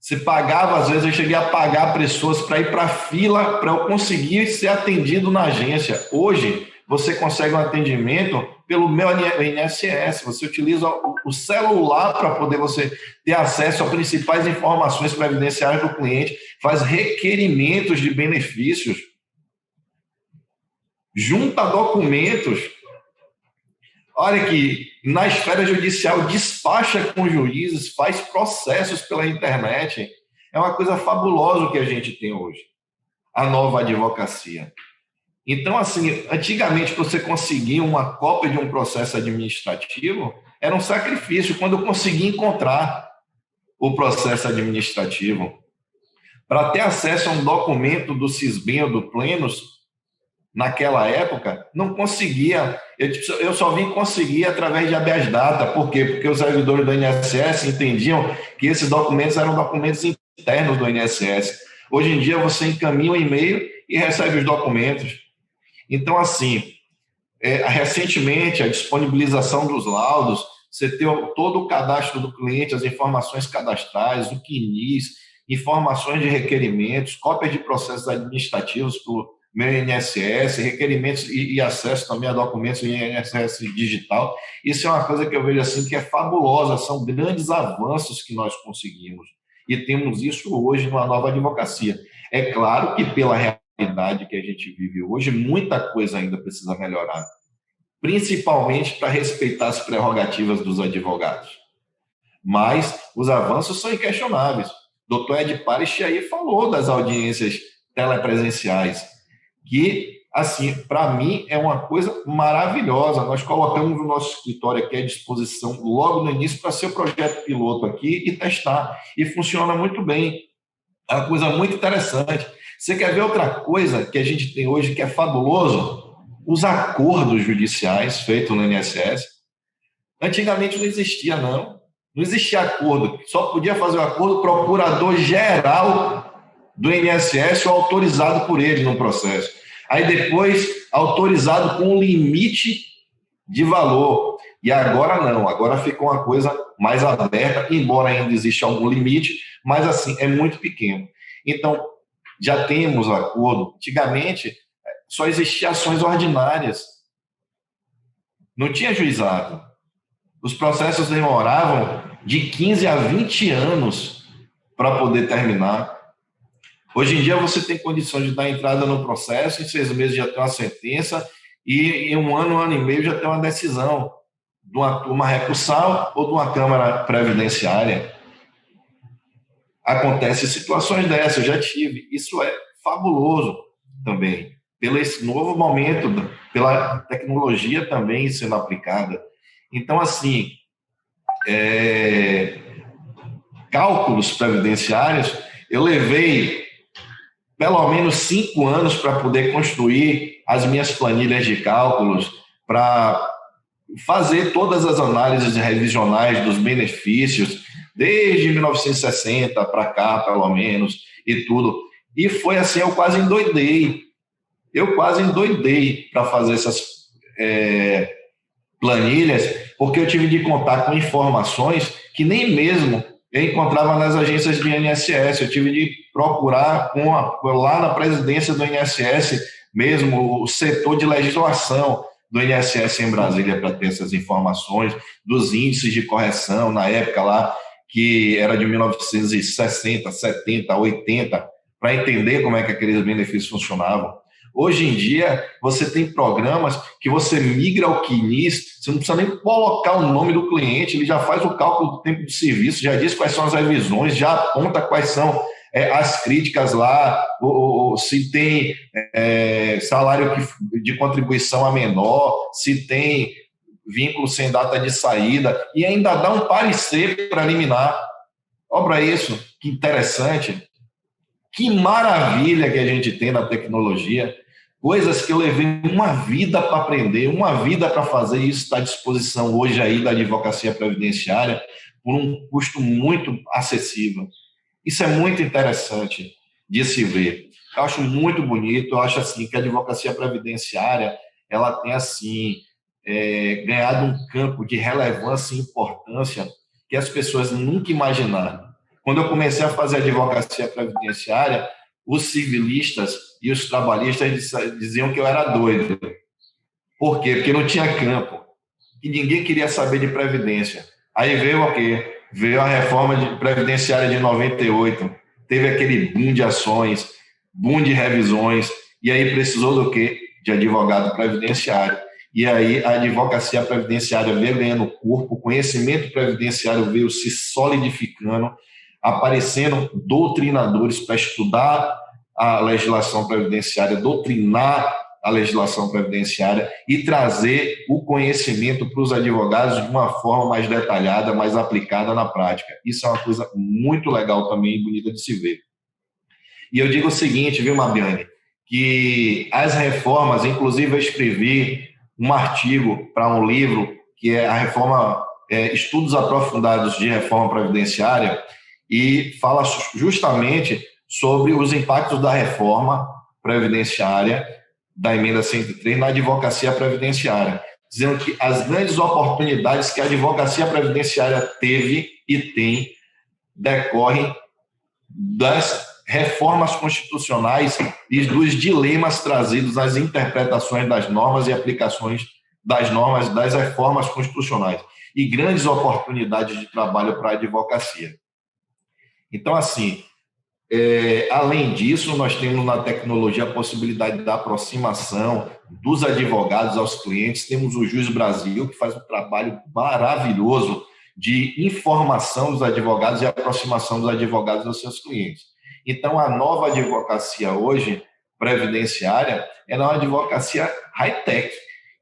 Se pagava, às vezes eu cheguei a pagar pessoas para ir para a fila para eu conseguir ser atendido na agência. Hoje, você consegue um atendimento pelo meu INSS. Você utiliza o celular para poder você ter acesso às principais informações previdenciárias do cliente, faz requerimentos de benefícios, junta documentos. Olha que na esfera judicial despacha com juízes, faz processos pela internet. É uma coisa fabulosa o que a gente tem hoje, a nova advocacia. Então, assim, antigamente, para você conseguir uma cópia de um processo administrativo, era um sacrifício. Quando eu consegui encontrar o processo administrativo, para ter acesso a um documento do Sisbem ou do Plenos, naquela época, não conseguia. Eu só vim conseguir através de habeas data. Por quê? Porque os servidores do INSS entendiam que esses documentos eram documentos internos do INSS. Hoje em dia, você encaminha um e-mail e recebe os documentos. Então, assim, recentemente, a disponibilização dos laudos, você ter todo o cadastro do cliente, as informações cadastrais, o CNIS, informações de requerimentos, cópias de processos administrativos pelo meu INSS, requerimentos e acesso também a documentos em INSS digital. Isso é uma coisa que eu vejo assim que é fabulosa, são grandes avanços que nós conseguimos. E temos isso hoje numa nova advocacia. É claro que pela realidade que a gente vive hoje, muita coisa ainda precisa melhorar, principalmente para respeitar as prerrogativas dos advogados. Mas os avanços são inquestionáveis. O doutor Ed Pares aí falou das audiências telepresenciais, que, assim, para mim é uma coisa maravilhosa. Nós colocamos o nosso escritório aqui à disposição logo no início para ser o projeto piloto aqui e testar. E funciona muito bem. É uma coisa muito interessante. Você quer ver outra coisa que a gente tem hoje que é fabuloso? Os acordos judiciais feitos no INSS. Antigamente não existia, não. Não existia acordo. Só podia fazer o acordo o procurador-geral do INSS ou autorizado por ele no processo. Aí depois, autorizado com um limite de valor. E agora não, agora ficou uma coisa mais aberta, embora ainda exista algum limite, mas assim, é muito pequeno. Então, já temos acordo. Antigamente, só existiam ações ordinárias. Não tinha juizado. Os processos demoravam de 15 a 20 anos para poder terminar. Hoje em dia, você tem condições de dar entrada no processo, em 6 meses já tem uma sentença, e em 1 ano, 1 ano e meio, já tem uma decisão de uma recursal ou de uma Câmara Previdenciária. Acontecem situações dessas, eu já tive. Isso é fabuloso também, pelo esse novo momento, pela tecnologia também sendo aplicada. Então, assim, cálculos previdenciários, eu levei pelo menos 5 anos para poder construir as minhas planilhas de cálculos, para fazer todas as análises revisionais dos benefícios, desde 1960 para cá, pelo menos, e tudo. E foi assim, eu quase endoidei para fazer essas planilhas, porque eu tive de contar com informações que nem mesmo eu encontrava nas agências do INSS. Eu tive de procurar lá na presidência do INSS mesmo, o setor de legislação do INSS em Brasília, para ter essas informações dos índices de correção, na época lá, que era de 1960, 70, 80, para entender como é que aqueles benefícios funcionavam. Hoje em dia, você tem programas que você migra ao QNIS, você não precisa nem colocar o nome do cliente, ele já faz o cálculo do tempo de serviço, já diz quais são as revisões, já aponta quais são as críticas lá, se tem salário de contribuição a menor, se tem vínculo sem data de saída, e ainda dá um parecer preliminar. Olha para isso, que interessante, que maravilha que a gente tem na tecnologia. Coisas que eu levei uma vida para aprender, uma vida para fazer, e isso está à disposição hoje aí da advocacia previdenciária por um custo muito acessível. Isso é muito interessante de se ver. Eu acho muito bonito, eu acho assim que a advocacia previdenciária ela tem assim ganhado um campo de relevância e importância que as pessoas nunca imaginaram. Quando eu comecei a fazer advocacia previdenciária, os civilistas e os trabalhistas diziam que eu era doido. Por quê? Porque não tinha campo. E ninguém queria saber de previdência. Aí veio o quê? Veio a reforma previdenciária de 98. Teve aquele boom de ações, boom de revisões. E aí precisou do quê? De advogado previdenciário. E aí a advocacia previdenciária veio ganhando corpo, o conhecimento previdenciário veio se solidificando, aparecendo doutrinadores para estudar a legislação previdenciária, doutrinar a legislação previdenciária e trazer o conhecimento para os advogados de uma forma mais detalhada, mais aplicada na prática. Isso é uma coisa muito legal também e bonita de se ver. E eu digo o seguinte, viu, Mabiane, que as reformas, inclusive eu escrevi um artigo para um livro que é a reforma, Estudos Aprofundados de Reforma Previdenciária, e fala justamente sobre os impactos da reforma previdenciária, da emenda 103, na advocacia previdenciária, dizendo que as grandes oportunidades que a advocacia previdenciária teve e tem decorrem das reformas constitucionais e dos dilemas trazidos às interpretações das normas e aplicações das normas das reformas constitucionais e grandes oportunidades de trabalho para a advocacia. Então, assim, além disso, nós temos na tecnologia a possibilidade da aproximação dos advogados aos clientes. Temos o Juiz Brasil, que faz um trabalho maravilhoso de informação dos advogados e aproximação dos advogados aos seus clientes. Então, a nova advocacia hoje, previdenciária, é uma advocacia high-tech.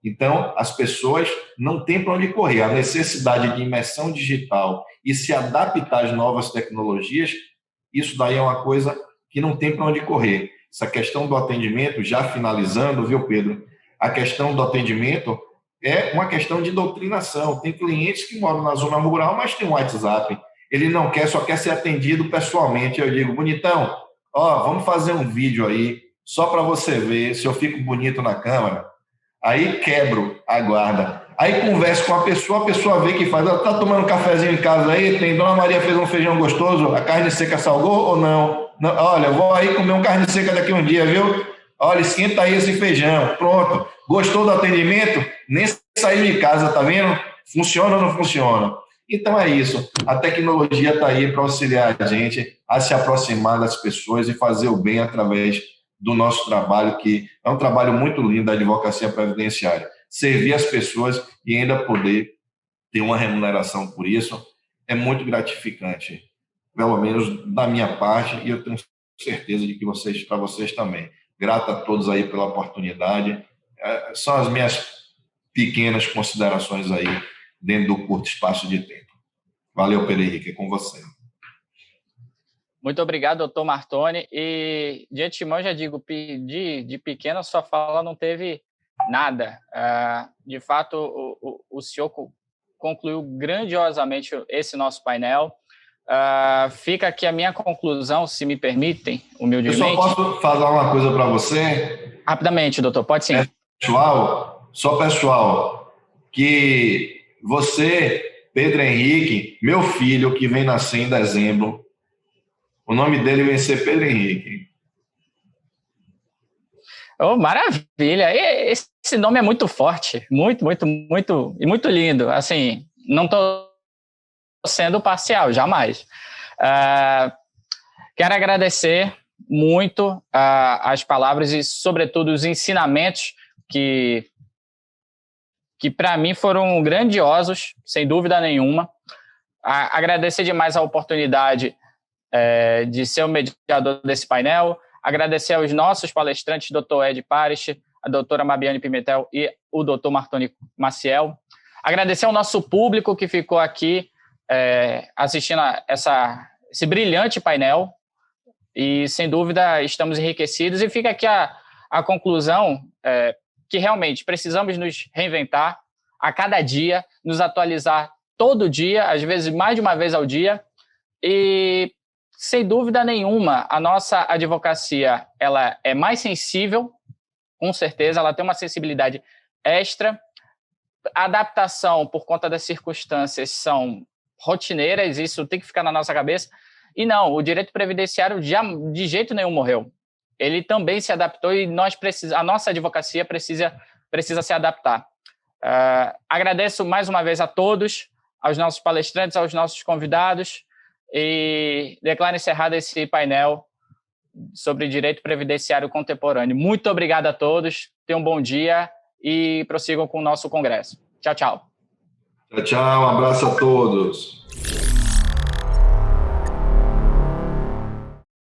Então, as pessoas não têm para onde correr. A necessidade de imersão digital e se adaptar às novas tecnologias, isso daí é uma coisa que não tem para onde correr. Essa questão do atendimento, já finalizando, viu, Pedro? A questão do atendimento é uma questão de doutrinação. Tem clientes que moram na zona rural, mas tem um WhatsApp. Ele não quer, só quer ser atendido pessoalmente. Eu digo, bonitão, vamos fazer um vídeo aí, só para você ver se eu fico bonito na câmera. Aí quebro a guarda. Aí converso com a pessoa vê que faz. Ela tá tomando um cafezinho em casa aí, tem Dona Maria fez um feijão gostoso, a carne seca salgou ou não? Não, olha, eu vou aí comer uma carne seca daqui um dia, viu? Olha, esquenta aí esse feijão. Pronto. Gostou do atendimento? Nem sair de casa, tá vendo? Funciona ou não funciona? Então é isso. A tecnologia está aí para auxiliar a gente a se aproximar das pessoas e fazer o bem através do nosso trabalho, que é um trabalho muito lindo da advocacia previdenciária. Servir as pessoas e ainda poder ter uma remuneração por isso é muito gratificante, pelo menos da minha parte, e eu tenho certeza de que para vocês também. Grato a todos aí pela oportunidade. São as minhas pequenas considerações aí dentro do curto espaço de tempo. Valeu, Pedro Henrique, é com você. Muito obrigado, doutor Martoni. E de antemão já digo, de pequena sua fala não teve nada. De fato, o senhor concluiu grandiosamente esse nosso painel. Fica aqui a minha conclusão, se me permitem, humildemente. Eu só posso falar uma coisa para você? Rapidamente, doutor, pode sim. Pessoal, que você, Pedro Henrique, meu filho, que vem nascer em dezembro, o nome dele vai ser Pedro Henrique. Oh, maravilha! Esse nome é muito forte, muito e muito lindo. Assim, não estou sendo parcial, jamais. Quero agradecer muito as palavras e, sobretudo, os ensinamentos que para mim foram grandiosos, sem dúvida nenhuma. Agradecer demais a oportunidade de ser o mediador desse painel, agradecer aos nossos palestrantes, Dr. Ed Paris, a doutora Mabiane Pimentel e o Dr. Martoni Maciel. Agradecer ao nosso público que ficou aqui assistindo a esse brilhante painel e, sem dúvida, estamos enriquecidos. E fica aqui a conclusão que realmente precisamos nos reinventar a cada dia, nos atualizar todo dia, às vezes mais de uma vez ao dia. E, sem dúvida nenhuma, a nossa advocacia ela é mais sensível, com certeza, ela tem uma sensibilidade extra. A adaptação, por conta das circunstâncias, são rotineiras, isso tem que ficar na nossa cabeça. E não, o direito previdenciário de jeito nenhum morreu. Ele também se adaptou e a nossa advocacia precisa se adaptar. Agradeço mais uma vez a todos, aos nossos palestrantes, aos nossos convidados, e declaro encerrado esse painel sobre direito previdenciário contemporâneo. Muito obrigado a todos, tenham um bom dia e prossigam com o nosso congresso. Tchau, tchau. Tchau, tchau, um abraço a todos.